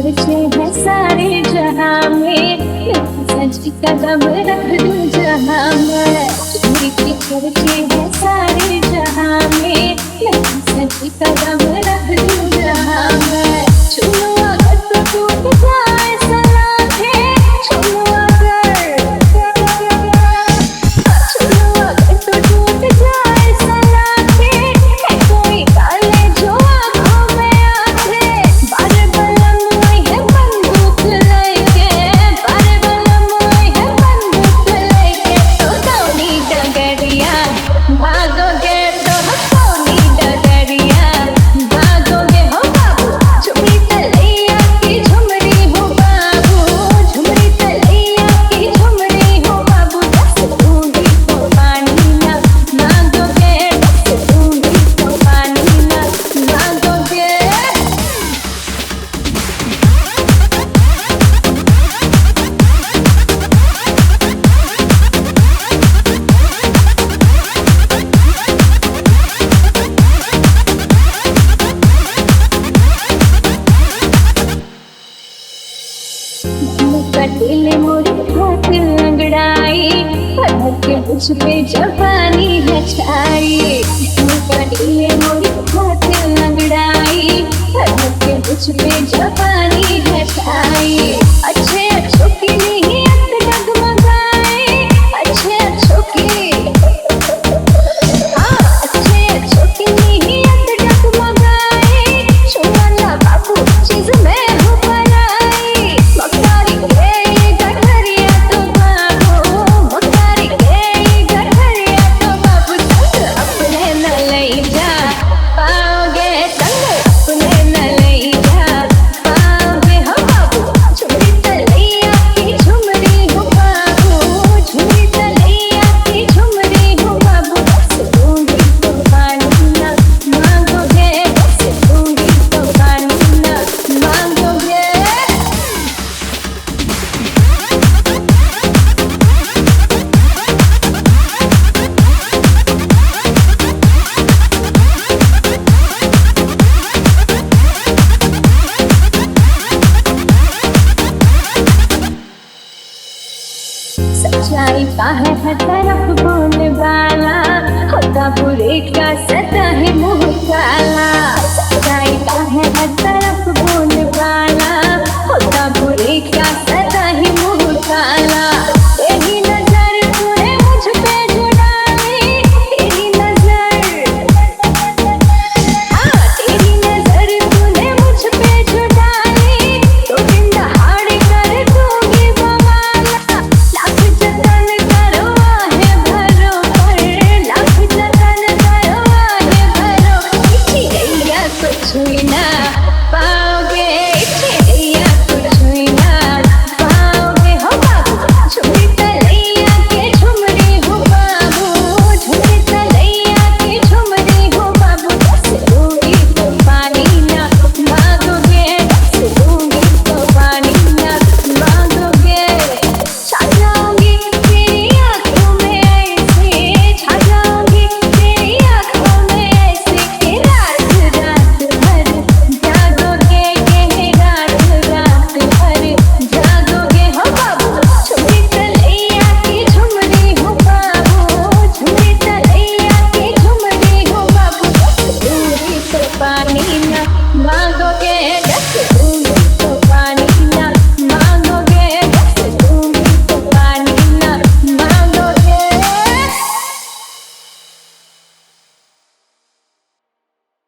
चर्चे हैं सारे जहां में, सच कदम रख दूं जहां में। चोरी के चर्चे हैं सारे जहां में, सच कदम रख दूं जहां में। चुनो अगर तो टूट जाए सलाम है, चुनो अगर तो टूट जाए सलाम है कोई काले जो आँखों में आंखे। बारे बलम आई है बंदूक लेके, बारे बलम आई है बंदूक लेके। तो कौनी डगरिया भागोगे तो कौनी डगरिया भागोगे हो बाबू। झुमरी तलैया की झुमरी हो बाबू, झुमरी तलैया की झुमरी हो बाबू। दस दूंगी तो पानी ना मांगोगे, दस दूंगी तो पानी ना मांगोगे। कटीले मोरे हाथ अंगड़ाई, पत्थर के बुझ पे जवानी है छाई। कटीले मोरे हाथ अंगड़ाई, पत्थर के बुझ पे जवानी है छाई। अच्छे अच्छों की नीयत डगमगाए, अच्छे अच्छों की अच्छे अच्छों की नीयत डगमगाए। छुआना बाबू चीज में हो बनाई, मकारी के गठरिया तो बाबू, मकारी के गठरिया तो बाबू। संग अपने न ले जा पाओगे, संग अपने न ले जा पाओगे हो बाबू। झुमरी तलैया की झुमरी हो बाबू, झुमरी तलैया की झुमरी हो बाबू। दस दूंगी तो पानी ना मांगोगे, दस दूंगी तो पानी ना मांगोगे। सच्चाई का है हर तरफ बोलने वाला,